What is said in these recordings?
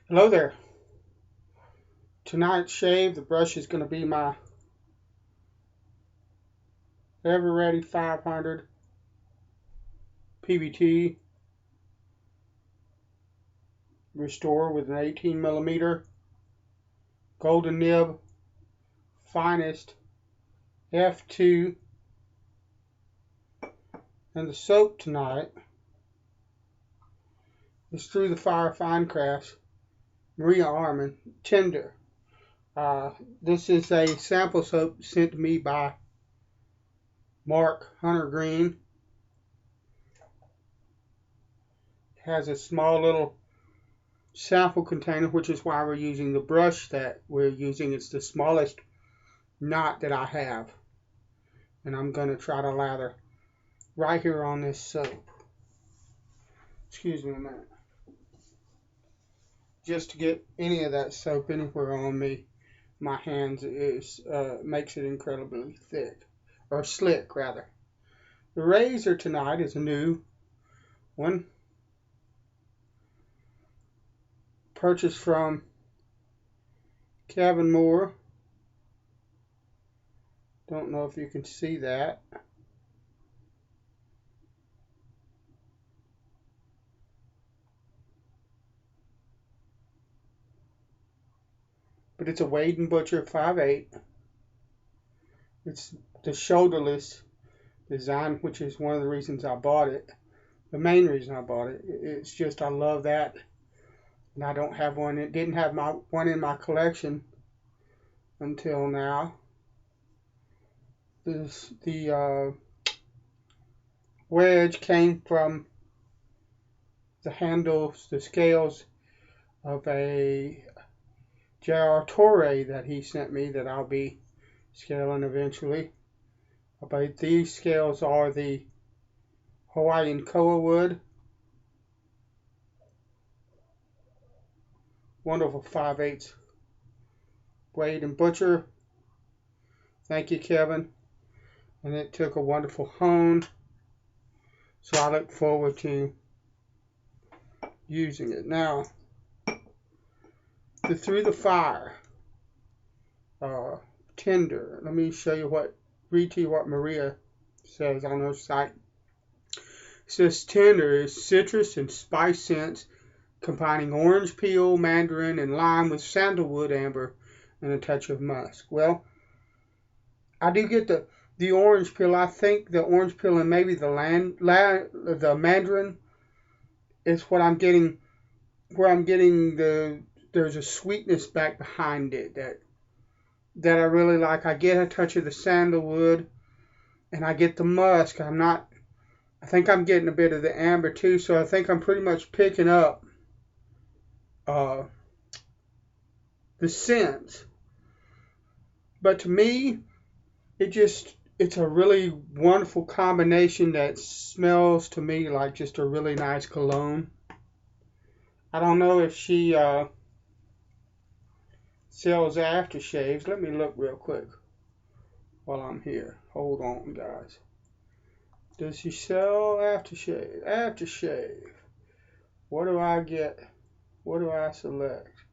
Hello there. Tonight's shave, the brush is going to be my Ever Ready 500 PBT Restore with an 18 millimeter golden nib finest F2. And the soap tonight is Through the Fire Fine Crafts Maria Armin Tender. This is a sample soap sent to me by Mark Hunter Green. It has a small little sample container, which is why we're using the brush that we're using. It's the smallest knot that I have, and I'm going to try to lather right here on this soap. Excuse me a minute. Just to get any of that soap anywhere on me, my hands is makes it incredibly thick, or slick rather. The razor tonight is a new one, purchased from Kevin Moore. Don't know if you can see that. But it's a Wade and Butcher 5/8. It's the shoulderless design, which is one of the reasons I bought it. The main reason I bought it. It's just I love that, and I don't have one. It didn't have one in my collection until now. The wedge came from the handles, the scales of a J.R. Torrey that he sent me that I'll be scaling eventually. But these scales are the Hawaiian koa wood. Wonderful 5/8 Wade and Butcher. Thank you, Kevin. And it took a wonderful hone. So I look forward to using it. Now, the Through the Fire Tender. Let me show you read to you what Maria says on her site. It says tender is citrus and spice scents combining orange peel, mandarin, and lime with sandalwood, amber, and a touch of musk. Well, I do get the orange peel. I think the orange peel and maybe the mandarin is what I'm getting. Where I'm getting there's a sweetness back behind it that I really like. I get a touch of the sandalwood, and I get the musk. I think I'm getting a bit of the amber too. So I think I'm pretty much picking up the scents. But to me, it's a really wonderful combination that smells to me like just a really nice cologne. I don't know if she sells aftershaves. Let me look real quick while I'm here. Hold on, guys. Does she sell aftershave? Aftershave. What do I get? What do I select?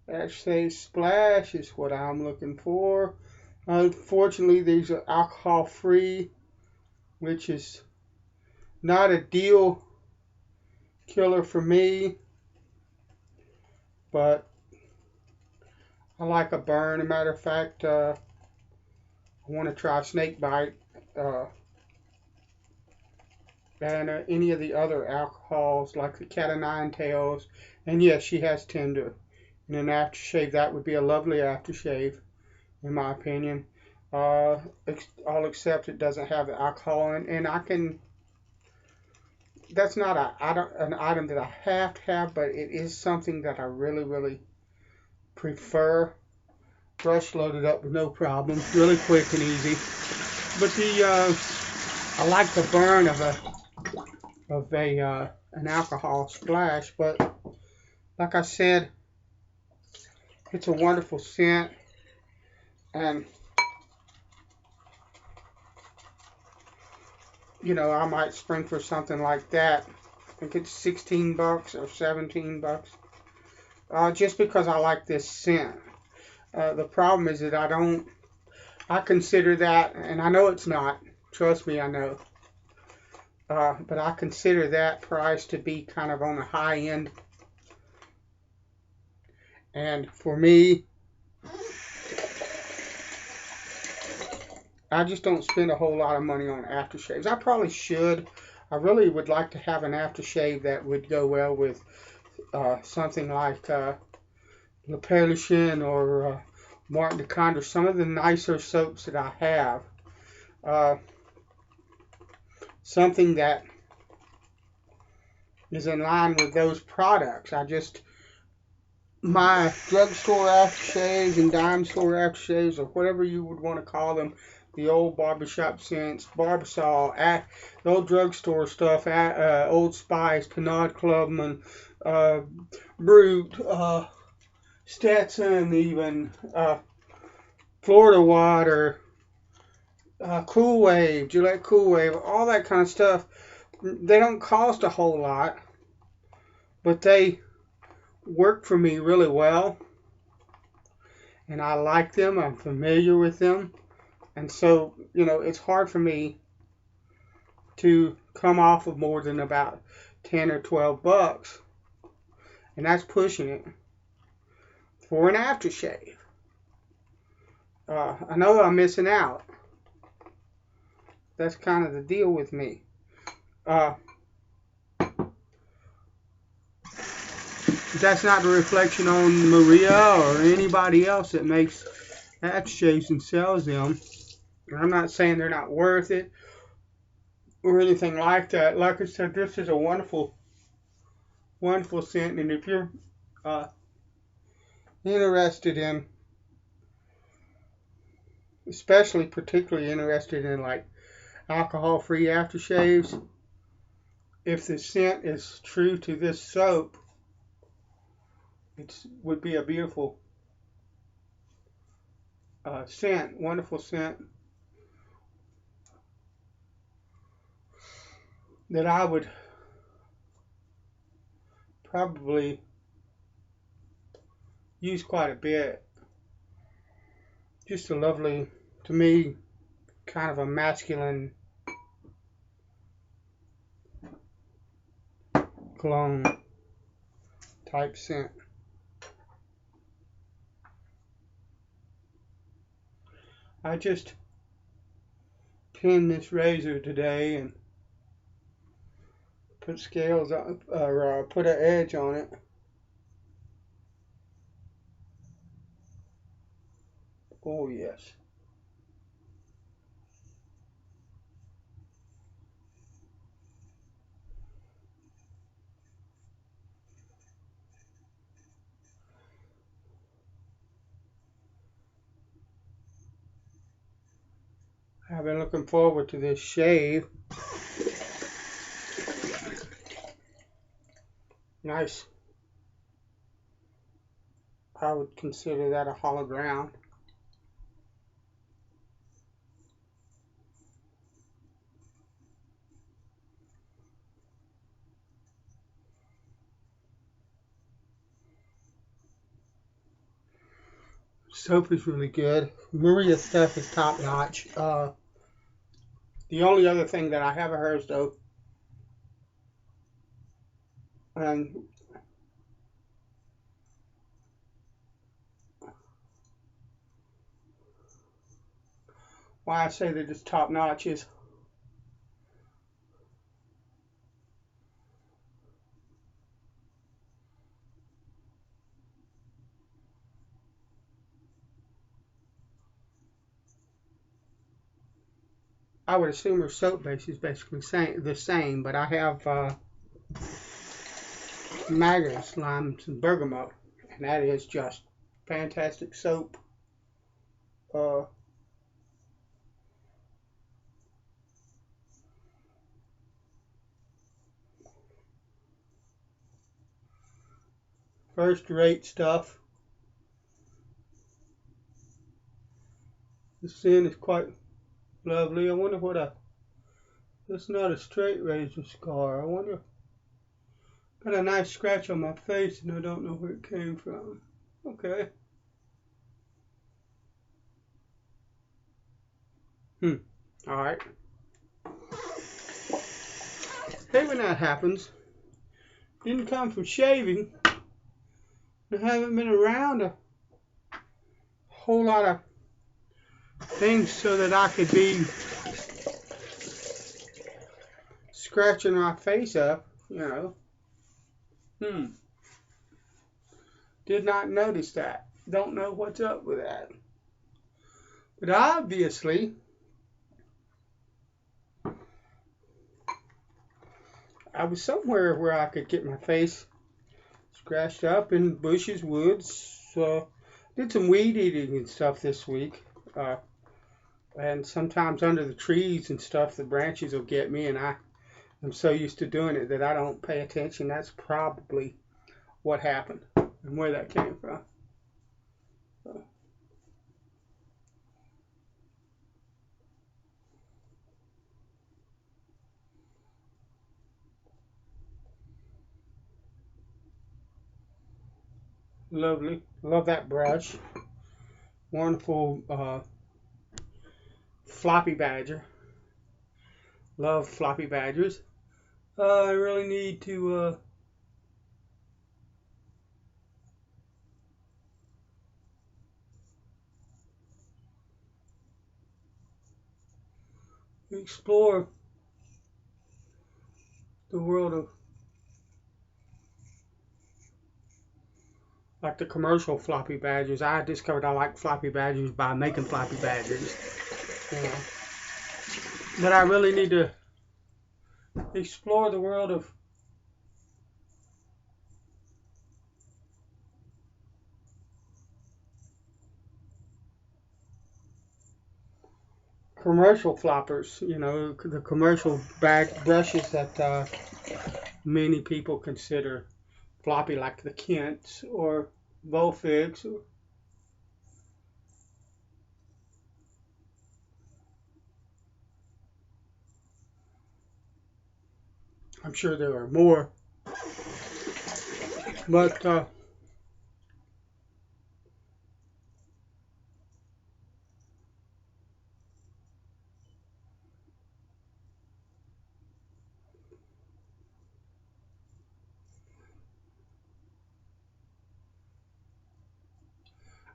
Aftershave Splash is what I'm looking for. Unfortunately, these are alcohol free, which is not a deal killer for me, but I like a burn. As a matter of fact, I want to try snake bite and any of the other alcohols like the cat o' nine tails. And yes, she has tender. And an aftershave, that would be a lovely aftershave, in my opinion. I'll accept it doesn't have the alcohol in, and I can. That's not an item that I have to have, but it is something that I really, really prefer. Brush loaded up with no problem, really quick and easy. But I like the burn of an alcohol splash. But like I said, it's a wonderful scent, and I might spring for something like that. I think it's $16 or $17. just because I like this scent. The problem is that I consider that, and I know it's not. Trust me, I know. But I consider that price to be kind of on the high end. And for me, I just don't spend a whole lot of money on aftershaves. I probably should. I really would like to have an aftershave that would go well with something like Le Perlichin or Martin de Condor, some of the nicer soaps that I have. Something that is in line with those products. My drugstore aftershaves and dime store aftershaves, or whatever you would want to call them, the old barbershop scents, Barbasol, the old drugstore stuff, Old Spice, Pinard Clubman, Brute, Stetson, even Florida Water, Cool Wave, Gillette Cool Wave, all that kind of stuff. They don't cost a whole lot, but they work for me really well, and I like them. I'm familiar with them, and so it's hard for me to come off of more than about 10 or 12 bucks, and that's pushing it for an aftershave. I know I'm missing out. That's kind of the deal with me. That's not a reflection on Maria or anybody else that makes aftershaves and sells them. I'm not saying they're not worth it or anything like that. Like I said, this is a wonderful, wonderful scent, and if you're interested in, particularly interested in like alcohol-free aftershaves, if the scent is true to this soap, it would be a beautiful scent, wonderful scent that I would probably use quite a bit. Just a lovely, to me, kind of a masculine cologne type scent. I just pinned this razor today and put scales on, or put an edge on it. Oh yes. I've been looking forward to this shave. Nice. I would consider that a hollow ground. Soap is really good. Maria's stuff is top notch. The only other thing that I have of hers though, and why I say that it's top notch is I would assume her soap base is basically the same, but I have Maggard's limes and bergamot, and that is just fantastic soap. Uh, First rate stuff. The scent is quite lovely. I wonder that's not a straight razor scar. I wonder Got a nice scratch on my face and I don't know where it came from. Okay. Alright. Hey, when that happens, didn't come from shaving. I haven't been around a whole lot of things so that I could be scratching my face up, you know. Did not notice that. Don't know what's up with that. But obviously, I was somewhere where I could get my face scratched up in bushes, woods. Did some weed eating and stuff this week. And sometimes under the trees and stuff, the branches will get me, and I'm so used to doing it that I don't pay attention. That's probably what happened and where that came from. Lovely. Love that brush. Wonderful floppy badger. Love floppy badgers. I really need to explore the world of like the commercial floppy badgers. I discovered I like floppy badgers by making floppy badgers. You know. But I really need to explore the world of commercial floppers, you know, the commercial bag brushes that many people consider floppy, like the Kents or Volfigs. I'm sure there are more, but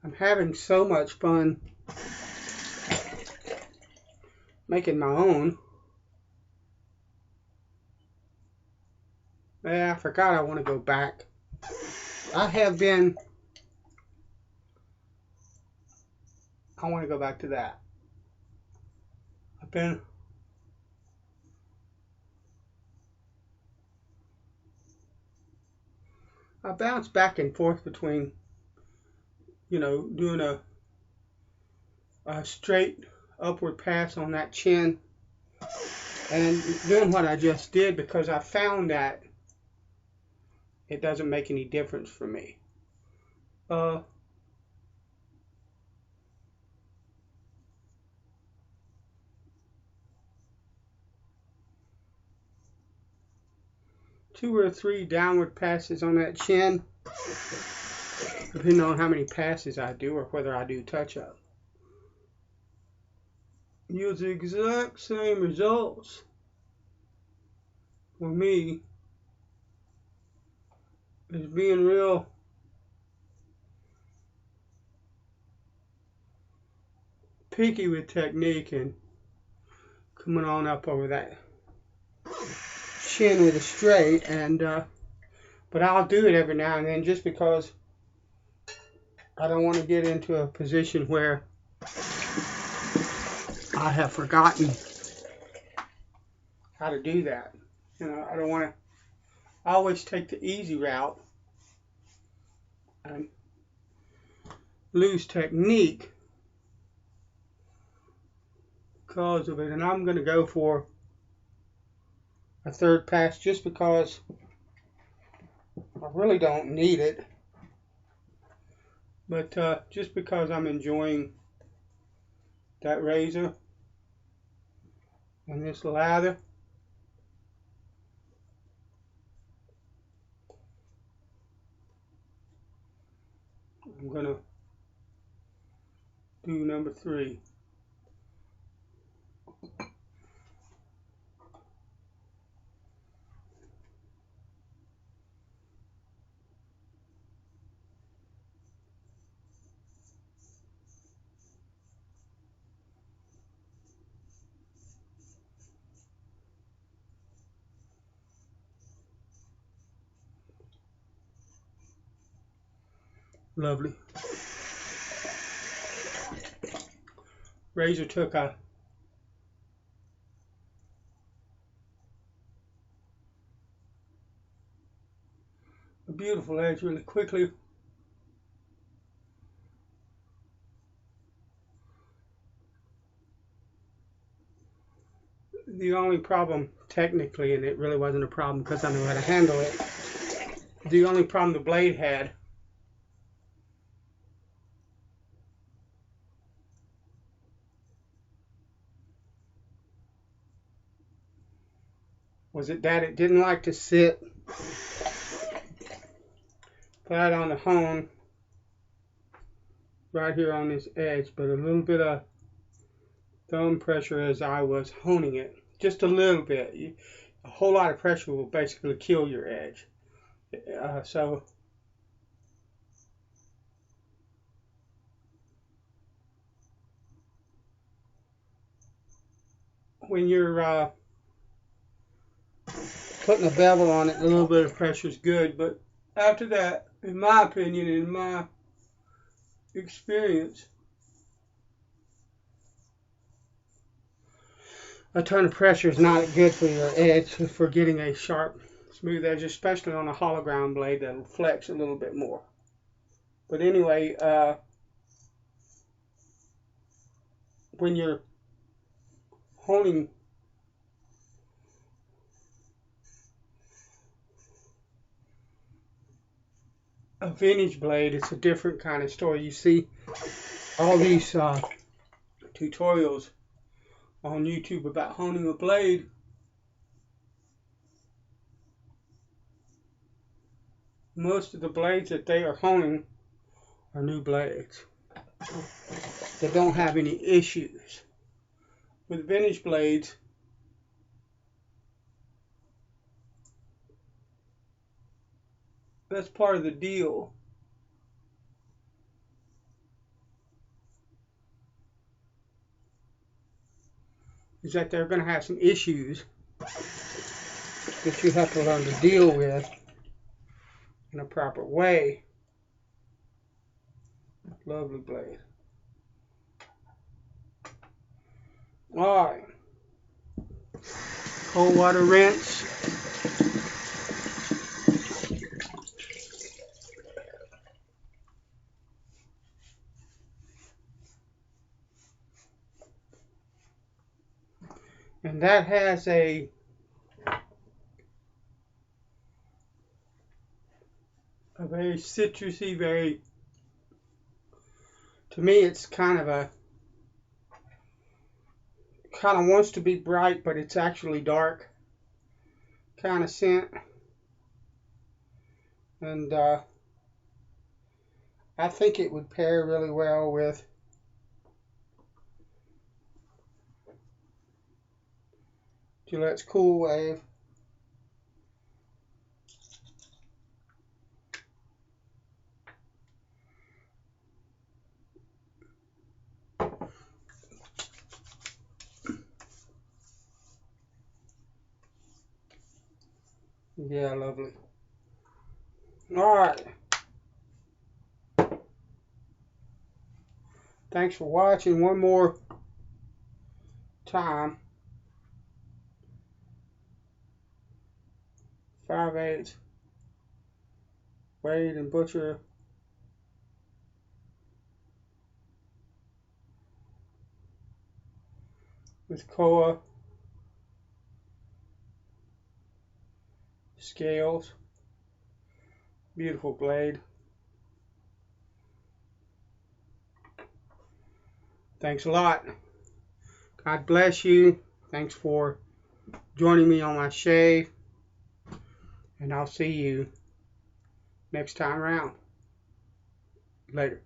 I'm having so much fun making my own. Yeah, I forgot I want to go back. I want to go back to that. I bounce back and forth between, you know, doing a straight upward pass on that chin and doing what I just did, because I found that it doesn't make any difference for me. 2 or 3 downward passes on that chin, depending on how many passes I do or whether I do touch-up, yields the exact same results for me as being real picky with technique and coming on up over that chin with a straight. And but I'll do it every now and then, just because I don't want to get into a position where I have forgotten how to do that. You know, I don't want to. I always take the easy route and lose technique because of it. And I'm going to go for a third pass just because I really don't need it, but just because I'm enjoying that razor and this lather. I'm going to do number 3. Lovely. Razor took a beautiful edge really quickly. The only problem, technically, and it really wasn't a problem because I knew how to handle it, the only problem the blade had was that it didn't like to sit flat on the hone right here on this edge, but a little bit of thumb pressure as I was honing it, just a little bit. A whole lot of pressure will basically kill your edge. So when you're putting a bevel on it, a little bit of pressure is good, but after that, in my opinion, in my experience, a ton of pressure is not good for your edge, for getting a sharp, smooth edge, especially on a hollow ground blade that'll flex a little bit more. But anyway, when you're honing a vintage blade, it's a different kind of story. You see all these tutorials on YouTube about honing a blade. Most of the blades that they are honing are new blades. They don't have any issues. With vintage blades, that's part of the deal. Is that they're going to have some issues that you have to learn to deal with in a proper way. Lovely blade. Alright. Cold water rinse. And that has a very citrusy, to me it's kind of wants to be bright, but it's actually dark kind of scent. And I think it would pair really well with Gillette's Cool Wave. Yeah, lovely. Alright. Thanks for watching one more time. 5/8 Wade and Butcher. With Koa scales. Beautiful blade. Thanks a lot. God bless you. Thanks for joining me on my shave. And I'll see you next time around. Later.